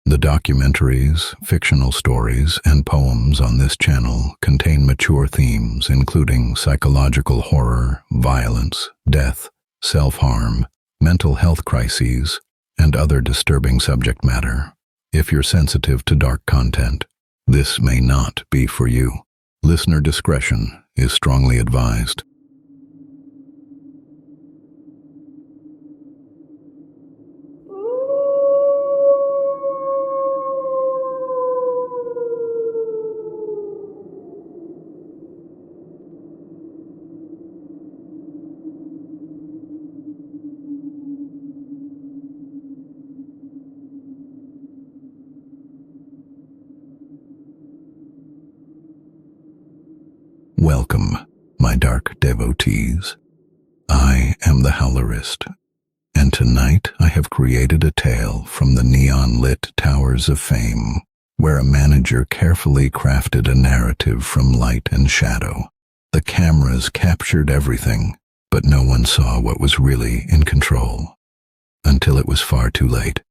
The documentaries, fictional stories, and poems on this channel contain mature themes including psychological horror, violence, death, self-harm, mental health crises, and other disturbing subject matter. If you're sensitive to dark content, this may not be for you. Listener discretion is strongly advised. Welcome, my dark devotees. I am the Howlerist, and tonight I have created a tale from the neon-lit towers of fame, where a manager carefully crafted a narrative from light and shadow. The cameras captured everything, but no one saw what was really in control, until it was far too late.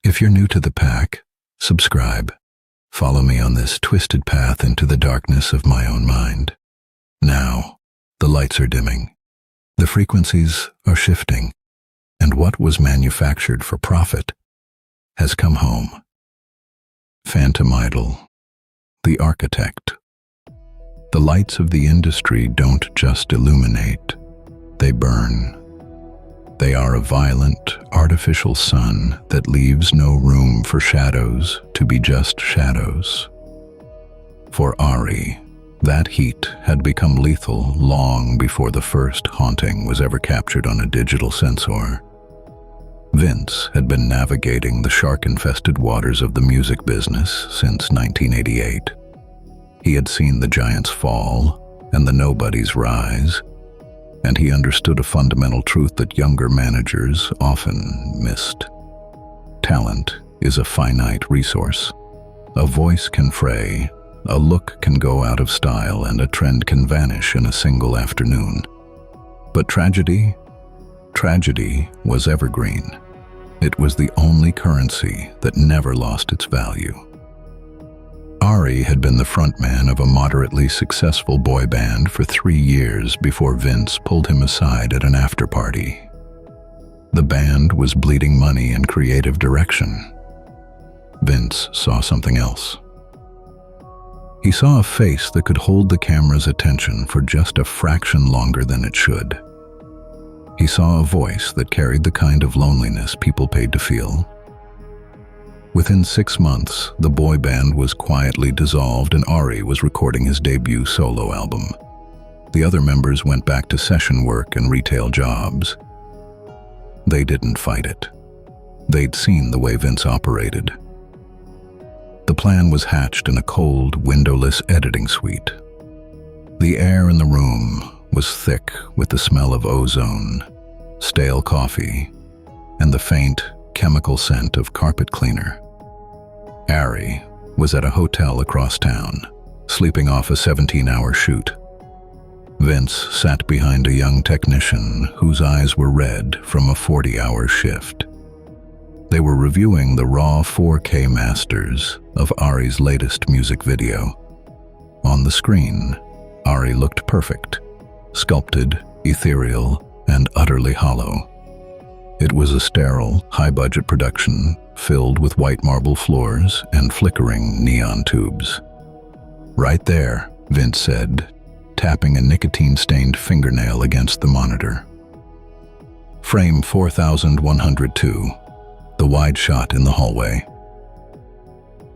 If you're new to the pack, subscribe. Follow me on this twisted path into the darkness of my own mind. Now, the lights are dimming, the frequencies are shifting, and what was manufactured for profit has come home. Phantom Idol, the architect. The lights of the industry don't just illuminate, they burn. They are a violent, artificial sun that leaves no room for shadows to be just shadows. For Ari, that heat had become lethal long before the first haunting was ever captured on a digital sensor. Vince had been navigating the shark-infested waters of the music business since 1988. He had seen the giants fall and the nobodies rise, and he understood a fundamental truth that younger managers often missed. Talent is a finite resource. A voice can fray, a look can go out of style, and a trend can vanish in a single afternoon. But tragedy was evergreen. It was the only currency that never lost its value. Ari had been the frontman of a moderately successful boy band for 3 years before Vince pulled him aside at an after-party. The band was bleeding money and creative direction. Vince saw something else. He saw a face that could hold the camera's attention for just a fraction longer than it should. He saw a voice that carried the kind of loneliness people paid to feel. Within 6 months, the boy band was quietly dissolved and Ari was recording his debut solo album. The other members went back to session work and retail jobs. They didn't fight it. They'd seen the way Vince operated. The plan was hatched in a cold, windowless editing suite. The air in the room was thick with the smell of ozone, stale coffee, and the faint, chemical scent of carpet cleaner. Ari was at a hotel across town, sleeping off a 17-hour shoot. Vince sat behind a young technician whose eyes were red from a 40-hour shift. They were reviewing the raw 4K masters of Ari's latest music video. On the screen, Ari looked perfect, sculpted, ethereal, and utterly hollow. It was a sterile, high-budget production filled with white marble floors and flickering neon tubes. "Right there," Vince said, tapping a nicotine-stained fingernail against the monitor. Frame 4102, the wide shot in the hallway.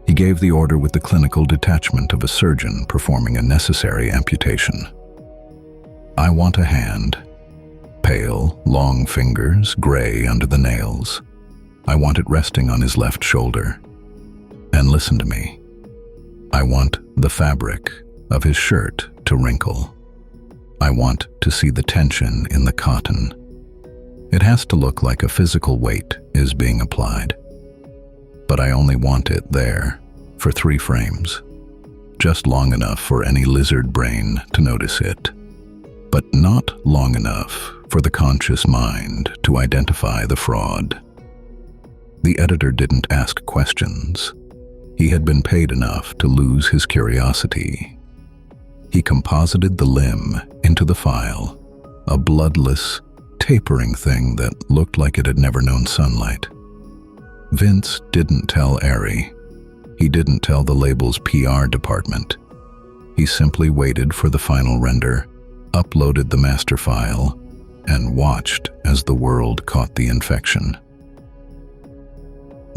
He gave the order with the clinical detachment of a surgeon performing a necessary amputation. "I want a hand. Pale, long fingers, gray under the nails. I want it resting on his left shoulder. And listen to me. I want the fabric of his shirt to wrinkle. I want to see the tension in the cotton. It has to look like a physical weight is being applied. But I only want it there for 3 frames, just long enough for any lizard brain to notice it, but not long enough for the conscious mind to identify the fraud." The editor didn't ask questions. He had been paid enough to lose his curiosity. He composited the limb into the file, a bloodless, tapering thing that looked like it had never known sunlight. Vince didn't tell Ari. He didn't tell the label's PR department. He simply waited for the final render, uploaded the master file, and watched as the world caught the infection.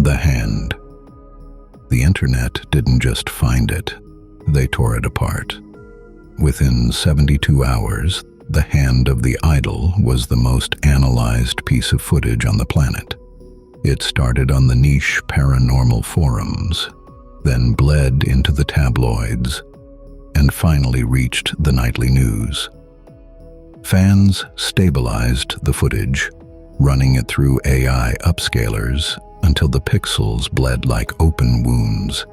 The hand. The internet didn't just find it, they tore it apart. Within 72 hours, the hand of the idol was the most analyzed piece of footage on the planet. It started on the niche paranormal forums, then bled into the tabloids, and finally reached the nightly news. Fans stabilized the footage, running it through AI upscalers until the pixels bled like open wounds.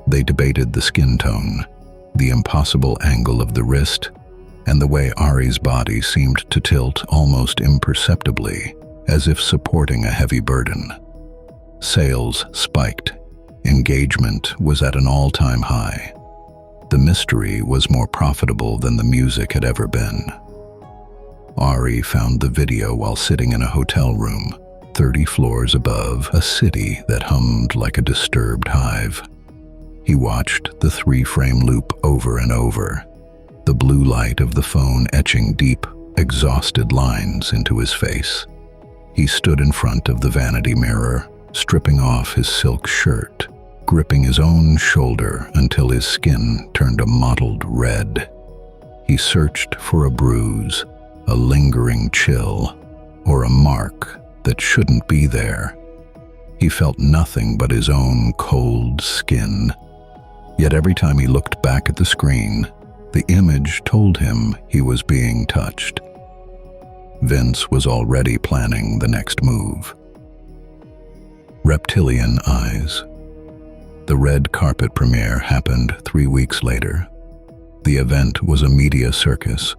They debated the skin tone, the impossible angle of the wrist, and the way Ari's body seemed to tilt almost imperceptibly, as if supporting a heavy burden. Sales spiked. Engagement was at an all-time high. The mystery was more profitable than the music had ever been. Ari found the video while sitting in a hotel room, 30 floors above a city that hummed like a disturbed hive. He watched the 3-frame loop over and over, the blue light of the phone etching deep, exhausted lines into his face. He stood in front of the vanity mirror, stripping off his silk shirt, gripping his own shoulder until his skin turned a mottled red. He searched for a bruise, a lingering chill, or a mark that shouldn't be there. He felt nothing but his own cold skin. Yet every time he looked back at the screen, the image told him he was being touched. Vince was already planning the next move. Reptilian Eyes. The red carpet premiere happened 3 weeks later. The event was a media circus.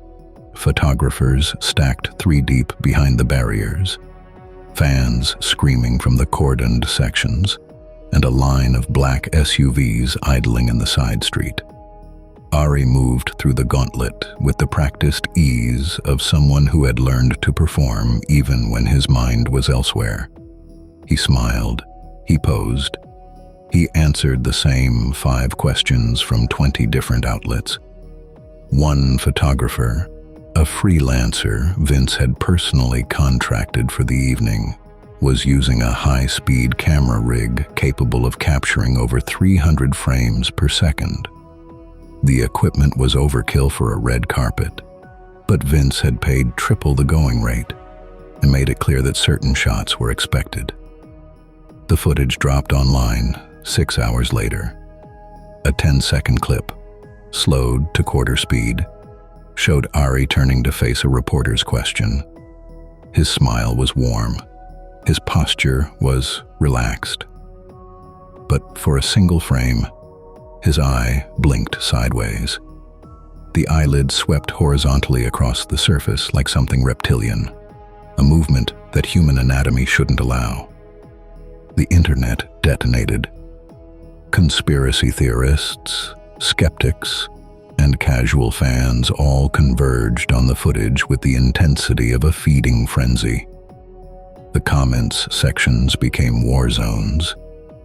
Photographers stacked 3 deep behind the barriers, fans screaming from the cordoned sections, and a line of black SUVs idling in the side street. Ari moved through the gauntlet with the practiced ease of someone who had learned to perform even when his mind was elsewhere. He smiled, he posed, he answered the same 5 questions from 20 different outlets. One photographer, a freelancer Vince had personally contracted for the evening, was using a high-speed camera rig capable of capturing over 300 frames per second. The equipment was overkill for a red carpet, but Vince had paid triple the going rate and made it clear that certain shots were expected. The footage dropped online 6 hours later. A 10-second clip, slowed to quarter speed, showed Ari turning to face a reporter's question. His smile was warm. His posture was relaxed. But for a single frame, his eye blinked sideways. The eyelid swept horizontally across the surface like something reptilian, a movement that human anatomy shouldn't allow. The internet detonated. Conspiracy theorists, skeptics, and casual fans all converged on the footage with the intensity of a feeding frenzy. The comments sections became war zones.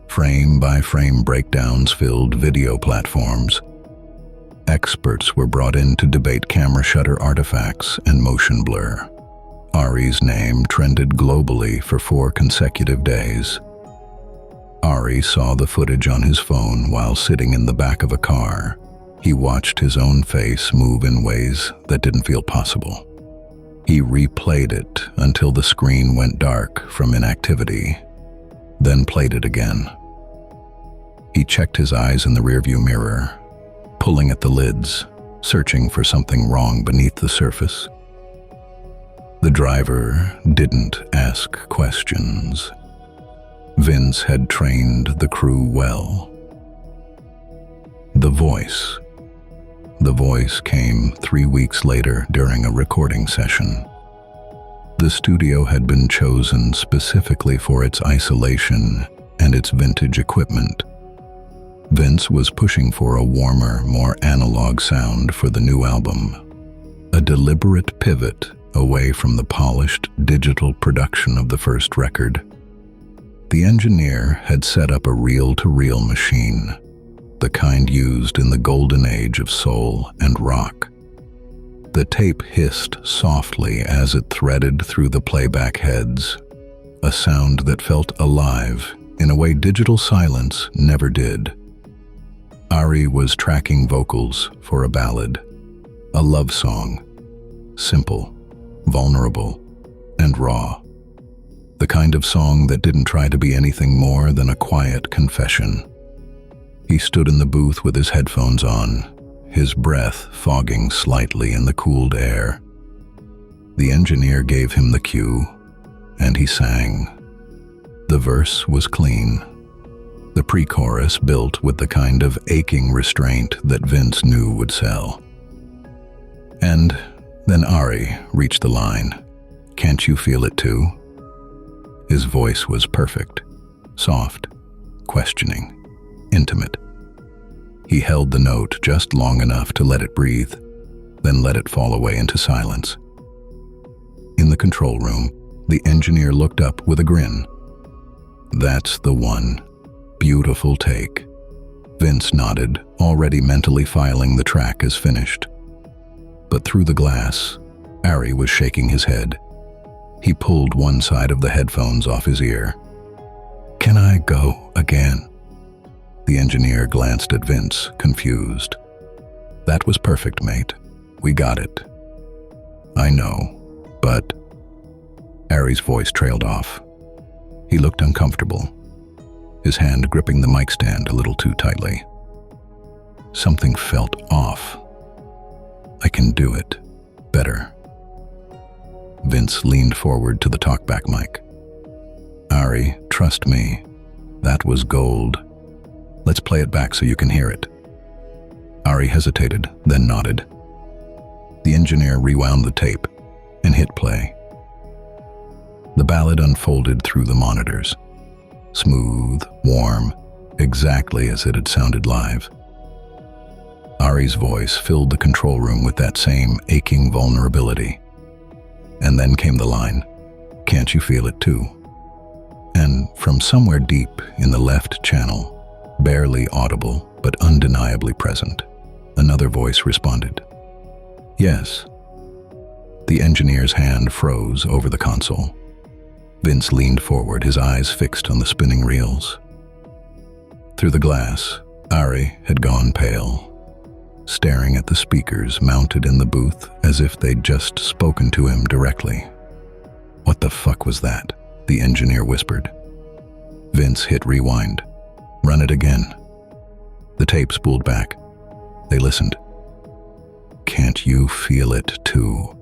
Frame-by-frame breakdowns filled video platforms. Experts were brought in to debate camera shutter artifacts and motion blur. Ari's name trended globally for 4 consecutive days. Ari saw the footage on his phone while sitting in the back of a car. He watched his own face move in ways that didn't feel possible. He replayed it until the screen went dark from inactivity, then played it again. He checked his eyes in the rearview mirror, pulling at the lids, searching for something wrong beneath the surface. The driver didn't ask questions. Vince had trained the crew well. The voice. The voice came 3 weeks later during a recording session. The studio had been chosen specifically for its isolation and its vintage equipment. Vince was pushing for a warmer, more analog sound for the new album, a deliberate pivot away from the polished digital production of the first record. The engineer had set up a reel-to-reel machine, the kind used in the golden age of soul and rock. The tape hissed softly as it threaded through the playback heads, a sound that felt alive in a way digital silence never did. Ari was tracking vocals for a ballad, a love song, simple, vulnerable, and raw. The kind of song that didn't try to be anything more than a quiet confession. He stood in the booth with his headphones on, his breath fogging slightly in the cooled air. The engineer gave him the cue, and he sang. The verse was clean. The pre-chorus built with the kind of aching restraint that Vince knew would sell. And then Ari reached the line, "Can't you feel it too?" His voice was perfect, soft, questioning, intimate. He held the note just long enough to let it breathe, then let it fall away into silence. In the control room, the engineer looked up with a grin. "That's the one. Beautiful take." Vince nodded, already mentally filing the track as finished. But through the glass, Ari was shaking his head. He pulled one side of the headphones off his ear. "Can I go again?" The engineer glanced at Vince, confused. "That was perfect, mate. We got it." "I know, but..." Ari's voice trailed off. He looked uncomfortable, his hand gripping the mic stand a little too tightly. Something felt off. "I can do it better." Vince leaned forward to the talkback mic. "Ari, trust me. That was gold. Let's play it back so you can hear it." Ari hesitated, then nodded. The engineer rewound the tape and hit play. The ballad unfolded through the monitors. Smooth, warm, exactly as it had sounded live. Ari's voice filled the control room with that same aching vulnerability. And then came the line, "Can't you feel it too?" And from somewhere deep in the left channel, barely audible but undeniably present, another voice responded, "Yes." The engineer's hand froze over the console. Vince leaned forward, his eyes fixed on the spinning reels. Through the glass, Ari had gone pale, staring at the speakers mounted in the booth as if they'd just spoken to him directly. "What the fuck was that?" the engineer whispered. Vince hit rewind. "Run it again." The tape spooled back. They listened. "Can't you feel it too?"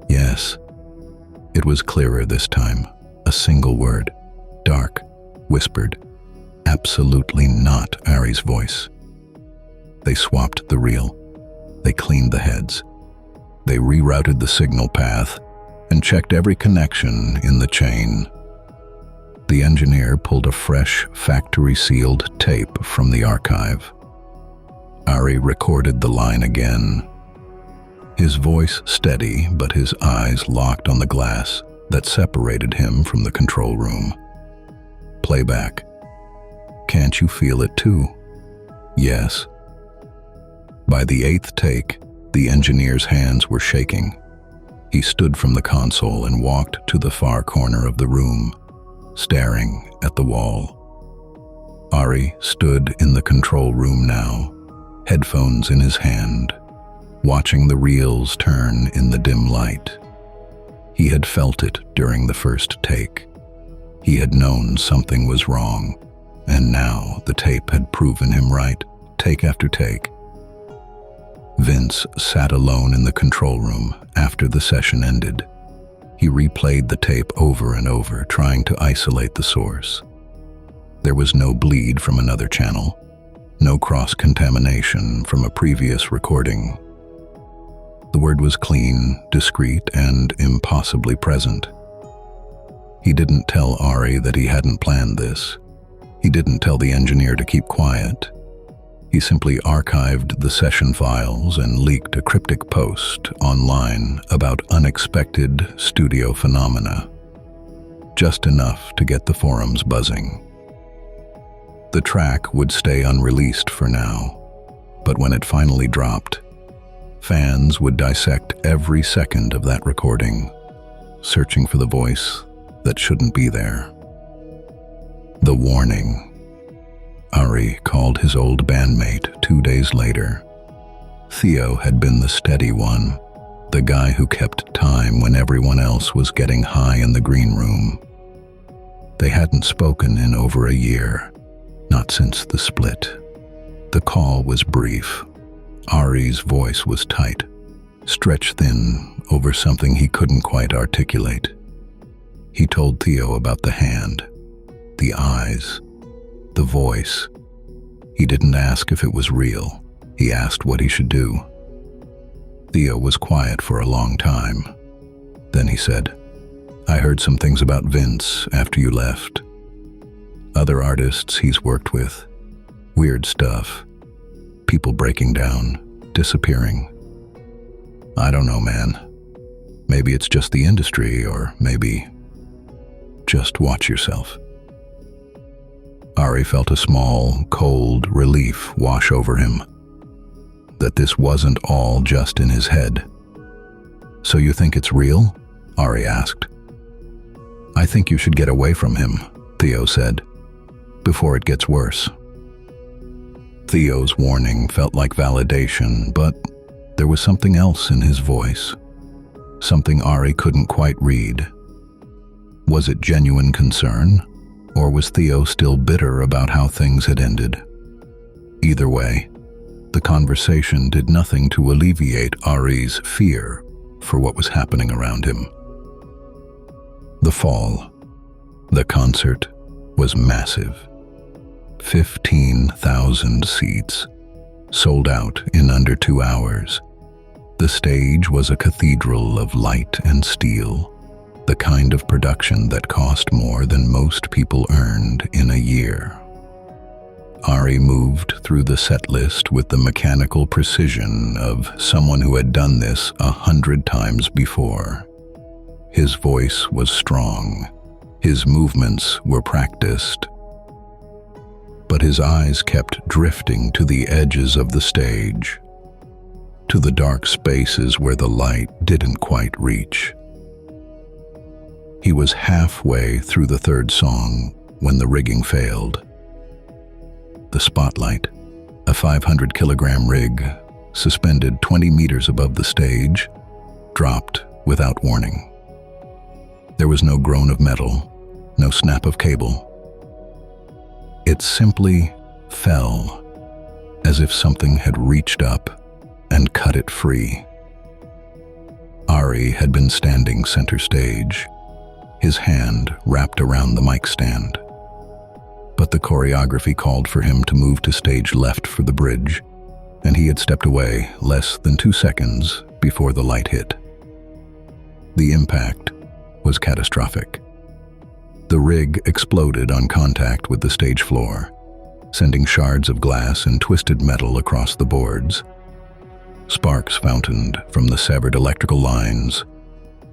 "Yes." It was clearer this time. A single word, dark, whispered. Absolutely not Ari's voice. They swapped the reel. They cleaned the heads. They rerouted the signal path and checked every connection in the chain. The engineer pulled a fresh, factory-sealed tape from the archive. Ari recorded the line again. His voice steady, but his eyes locked on the glass that separated him from the control room. Playback. "Can't you feel it too?" "Yes." By the 8th take, the engineer's hands were shaking. He stood from the console and walked to the far corner of the room, staring at the wall. Ari stood in the control room now, headphones in his hand, watching the reels turn in the dim light. He had felt it during the first take. He had known something was wrong, and now the tape had proven him right, take after take. Vince sat alone in the control room after the session ended. He replayed the tape over and over, trying to isolate the source. There was no bleed from another channel, no cross-contamination from a previous recording. The word was clean, discreet, and impossibly present. He didn't tell Ari that he hadn't planned this. He didn't tell the engineer to keep quiet. He simply archived the session files and leaked a cryptic post online about unexpected studio phenomena. Just enough to get the forums buzzing. The track would stay unreleased for now, but when it finally dropped, fans would dissect every second of that recording, searching for the voice that shouldn't be there. The warning. Ari called his old bandmate 2 days later. Theo had been the steady one, the guy who kept time when everyone else was getting high in the green room. They hadn't spoken in over a year, not since the split. The call was brief. Ari's voice was tight, stretched thin over something he couldn't quite articulate. He told Theo about the hand, the eyes, the voice. He didn't ask if it was real. He asked what he should do. Theo was quiet for a long time. Then he said, "I heard some things about Vince after you left. Other artists he's worked with. Weird stuff. People breaking down, disappearing. I don't know, man. Maybe it's just the industry, or maybe just watch yourself." Ari felt a small, cold relief wash over him. That this wasn't all just in his head. "So you think it's real?" Ari asked. "I think you should get away from him," Theo said, "before it gets worse." Theo's warning felt like validation, but there was something else in his voice. Something Ari couldn't quite read. Was it genuine concern, or was Theo still bitter about how things had ended? Either way, the conversation did nothing to alleviate Ari's fear for what was happening around him. The fall. The concert was massive. 15,000 seats, sold out in under 2 hours. The stage was a cathedral of light and steel, the kind of production that cost more than most people earned in a year. Ari moved through the set list with the mechanical precision of someone who had done this 100 times before. His voice was strong. His movements were practiced. But his eyes kept drifting to the edges of the stage, to the dark spaces where the light didn't quite reach. He was halfway through the third song when the rigging failed. The spotlight, a 500-kilogram rig, suspended 20 meters above the stage, dropped without warning. There was no groan of metal, no snap of cable. It simply fell, as if something had reached up and cut it free. Ari had been standing center stage, his hand wrapped around the mic stand. But the choreography called for him to move to stage left for the bridge, and he had stepped away less than 2 seconds before the light hit. The impact was catastrophic. The rig exploded on contact with the stage floor, sending shards of glass and twisted metal across the boards. Sparks fountained from the severed electrical lines.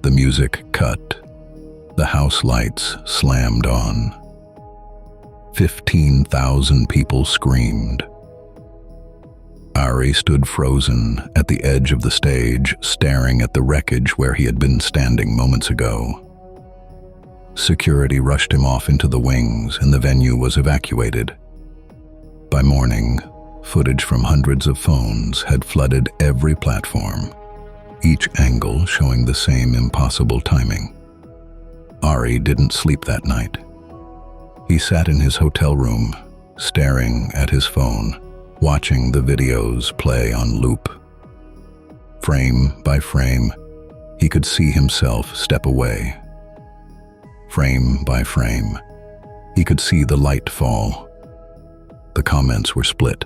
The music cut. The house lights slammed on. 15,000 people screamed. Ari stood frozen at the edge of the stage, staring at the wreckage where he had been standing moments ago. Security rushed him off into the wings, and the venue was evacuated. By morning, footage from hundreds of phones had flooded every platform, each angle showing the same impossible timing. Ari didn't sleep that night. He sat in his hotel room, staring at his phone, watching the videos play on loop. Frame by frame, he could see himself step away. Frame by frame, he could see the light fall. The comments were split.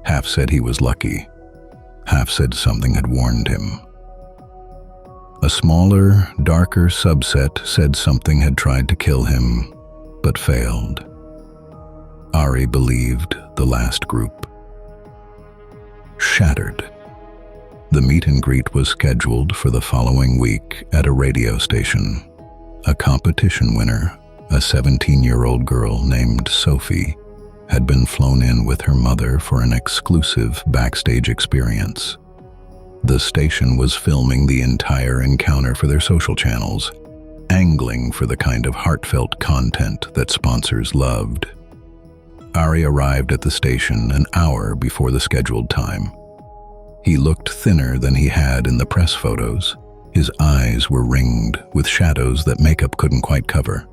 Half said he was lucky. Half said something had warned him. A smaller, darker subset said something had tried to kill him, but failed. Ari believed the last group. Shattered. The meet and greet was scheduled for the following week at a radio station. A competition winner, a 17-year-old girl named Sophie, had been flown in with her mother for an exclusive backstage experience. The station was filming the entire encounter for their social channels, angling for the kind of heartfelt content that sponsors loved. Ari arrived at the station an hour before the scheduled time. He looked thinner than he had in the press photos. His eyes were ringed with shadows that makeup couldn't quite cover.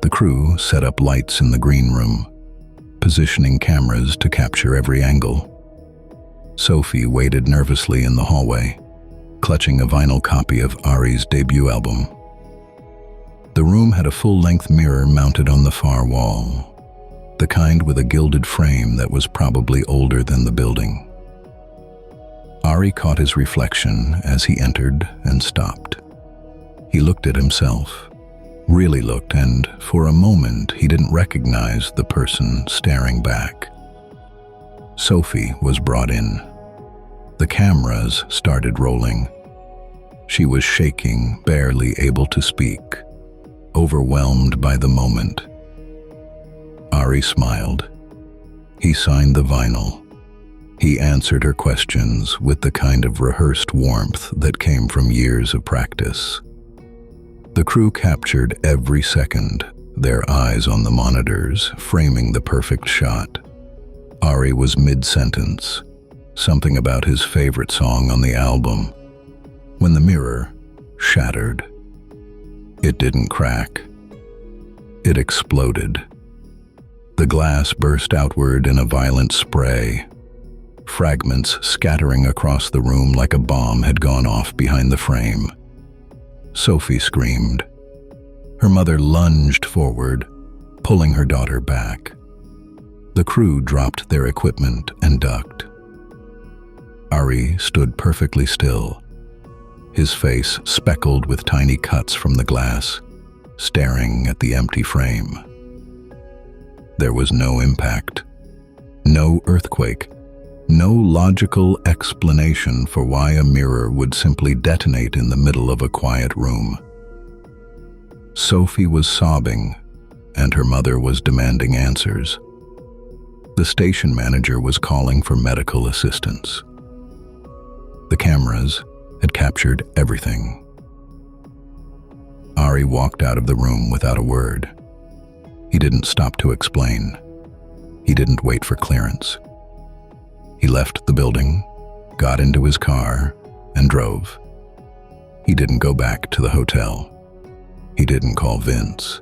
The crew set up lights in the green room, positioning cameras to capture every angle. Sophie waited nervously in the hallway, clutching a vinyl copy of Ari's debut album. The room had a full-length mirror mounted on the far wall, the kind with a gilded frame that was probably older than the building. Ari caught his reflection as he entered and stopped. He looked at himself, really looked, and for a moment he didn't recognize the person staring back. Sophie was brought in. The cameras started rolling. She was shaking, barely able to speak, overwhelmed by the moment. Ari smiled. He signed the vinyl. He answered her questions with the kind of rehearsed warmth that came from years of practice. The crew captured every second, their eyes on the monitors, framing the perfect shot. Ari was mid-sentence, something about his favorite song on the album, when the mirror shattered. It didn't crack. It exploded. The glass burst outward in a violent spray, fragments scattering across the room like a bomb had gone off behind the frame. Sophie screamed. Her mother lunged forward, pulling her daughter back. The crew dropped their equipment and ducked. Ari stood perfectly still, his face speckled with tiny cuts from the glass, staring at the empty frame. There was no impact, no earthquake, no logical explanation for why a mirror would simply detonate in the middle of a quiet room. Sophie was sobbing, and her mother was demanding answers. The station manager was calling for medical assistance. The cameras had captured everything. Ari walked out of the room without a word. He didn't stop to explain. He didn't wait for clearance. He left the building, got into his car, and drove. He didn't go back to the hotel. He didn't call Vince.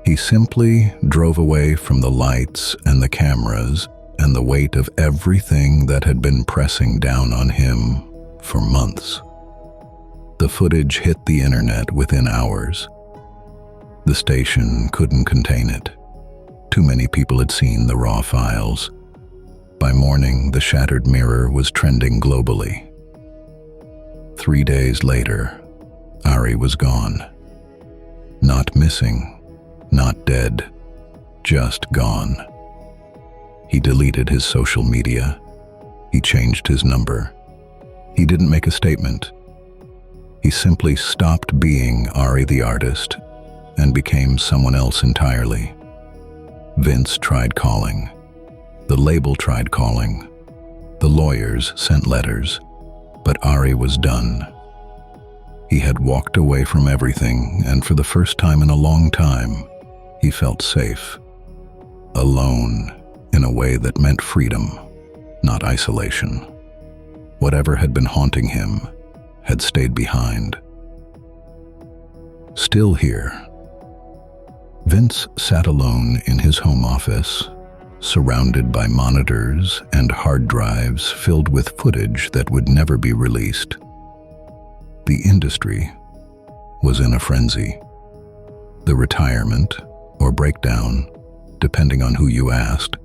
He simply drove away from the lights and the cameras and the weight of everything that had been pressing down on him for months. The footage hit the internet within hours. The station couldn't contain it. Too many people had seen the raw files. By morning, the shattered mirror was trending globally. 3 days later, Ari was gone. Not missing, not dead, just gone. He deleted his social media. He changed his number. He didn't make a statement. He simply stopped being Ari the artist and became someone else entirely. Vince tried calling. The label tried calling. The lawyers sent letters, but Ari was done. He had walked away from everything, and for the first time in a long time, he felt safe. Alone, in a way that meant freedom, not isolation. Whatever had been haunting him had stayed behind. Still here, Vince sat alone in his home office, surrounded by monitors and hard drives filled with footage that would never be released. The industry was in a frenzy. The retirement, or breakdown, depending on who you asked,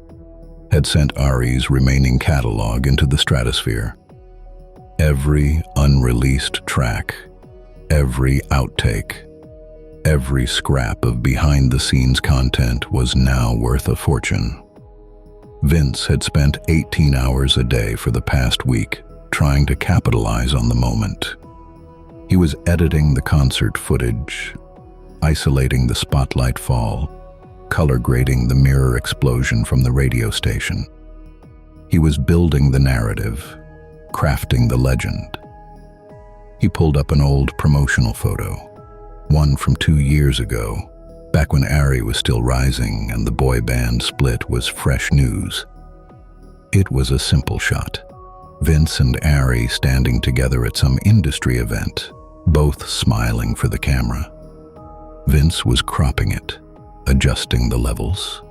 had sent Ari's remaining catalog into the stratosphere. Every unreleased track, every outtake, every scrap of behind-the-scenes content was now worth a fortune. Vince had spent 18 hours a day for the past week trying to capitalize on the moment. He was editing the concert footage, isolating the spotlight fall, color grading the mirror explosion from the radio station. He was building the narrative, crafting the legend. He pulled up an old promotional photo, one from 2 years ago, back when Ari was still rising and the boy band split was fresh news. It was a simple shot. Vince and Ari standing together at some industry event, both smiling for the camera. Vince was cropping it, adjusting the levels,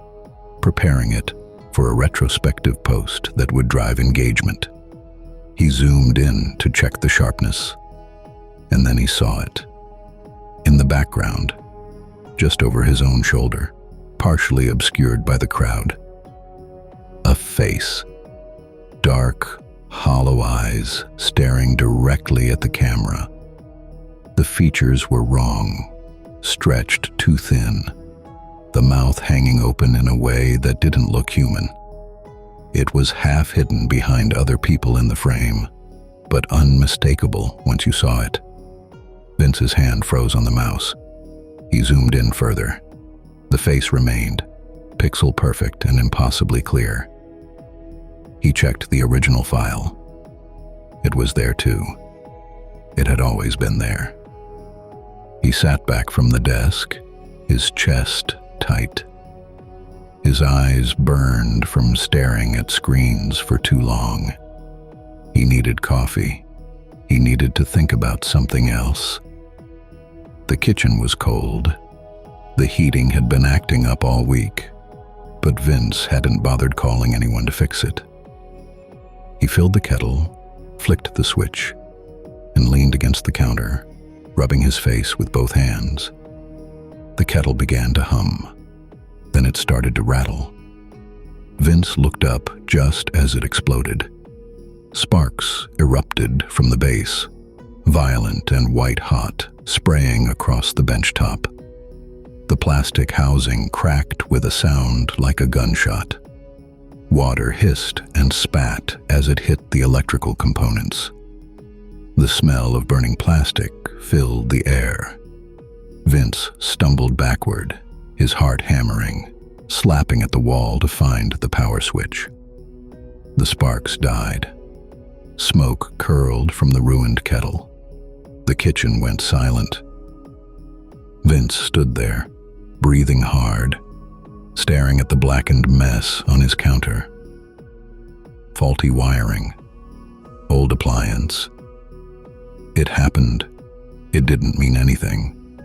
preparing it for a retrospective post that would drive engagement. He zoomed in to check the sharpness, and then he saw it. In the background, just over his own shoulder, partially obscured by the crowd, a face, dark, hollow eyes staring directly at the camera. The features were wrong, stretched too thin, the mouth hanging open in a way that didn't look human. It was half hidden behind other people in the frame, but unmistakable once you saw it. Vince's hand froze on the mouse. He zoomed in further. The face remained, pixel perfect and impossibly clear. He checked the original file. It was there too. It had always been there. He sat back from the desk, his chest tight. His eyes burned from staring at screens for too long. He needed coffee. He needed to think about something else. The kitchen was cold. The heating had been acting up all week, but Vince hadn't bothered calling anyone to fix it. He filled the kettle, flicked the switch, and leaned against the counter, rubbing his face with both hands. The kettle began to hum. Then it started to rattle. Vince looked up just as it exploded. Sparks erupted from the base, violent and white-hot, spraying across the bench top. The plastic housing cracked with a sound like a gunshot. Water hissed and spat as it hit the electrical components. The smell of burning plastic filled the air. Vince stumbled backward, his heart hammering, slapping at the wall to find the power switch. The sparks died. Smoke curled from the ruined kettle. The kitchen went silent. Vince stood there, breathing hard, staring at the blackened mess on his counter. Faulty wiring, old appliance. It happened. It didn't mean anything,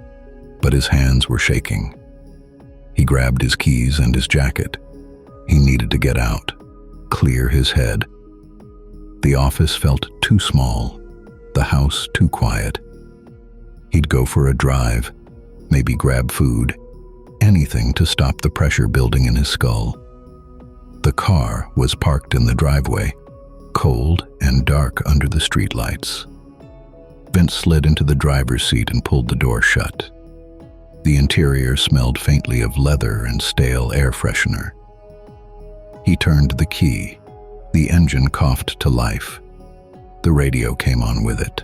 but his hands were shaking. He grabbed his keys and his jacket. He needed to get out, clear his head. The office felt too small, the house too quiet. He'd go for a drive, maybe grab food, anything to stop the pressure building in his skull. The car was parked in the driveway, cold and dark under the streetlights. Vince slid into the driver's seat and pulled the door shut. The interior smelled faintly of leather and stale air freshener. He turned the key. The engine coughed to life. The radio came on with it.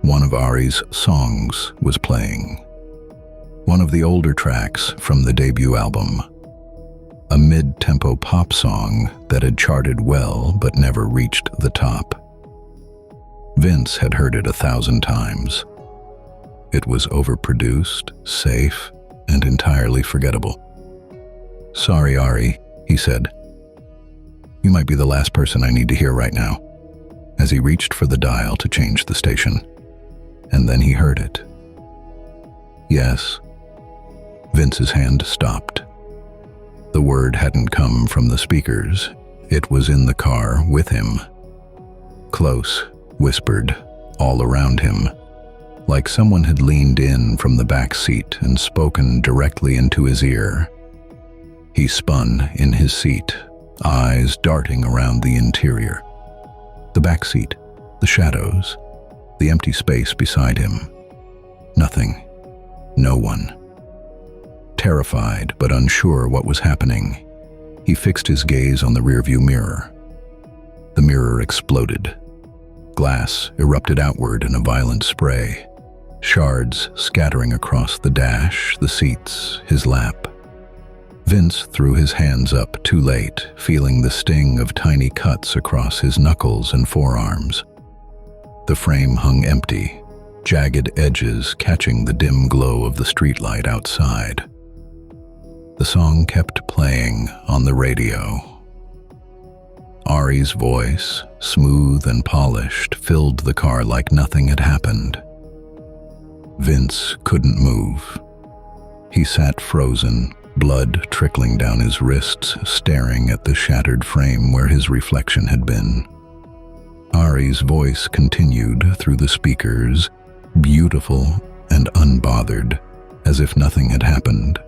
One of Ari's songs was playing. One of the older tracks from the debut album. A mid-tempo pop song that had charted well but never reached the top. Vince had heard it 1,000 times. It was overproduced, safe, and entirely forgettable. "Sorry, Ari," he said. "You might be the last person I need to hear right now," as he reached for the dial to change the station. And then he heard it. "Yes." Vince's hand stopped. The word hadn't come from the speakers. It was in the car with him. Close, whispered, all around him, like someone had leaned in from the back seat and spoken directly into his ear. He spun in his seat, eyes darting around the interior. The back seat, The shadows, the empty space beside him. Nothing. No one. Terrified but unsure what was happening, he fixed his gaze on the rearview mirror. The mirror exploded. Glass erupted outward in a violent spray, shards scattering across the dash, the seats, his lap. Vince threw his hands up too late, feeling the sting of tiny cuts across his knuckles and forearms. The frame hung empty, jagged edges catching the dim glow of the streetlight outside. The song kept playing on the radio. Ari's voice, smooth and polished, filled the car like nothing had happened. Vince couldn't move. He sat frozen, blood trickling down his wrists, staring at the shattered frame where his reflection had been. Ari's voice continued through the speakers, beautiful and unbothered, as if nothing had happened.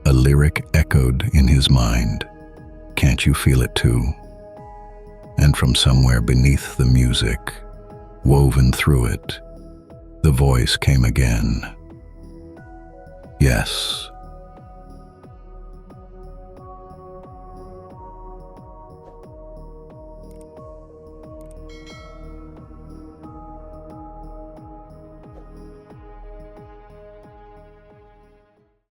A lyric echoed in his mind. Can't you feel it too? And from somewhere beneath the music, woven through it, the voice came again. Yes,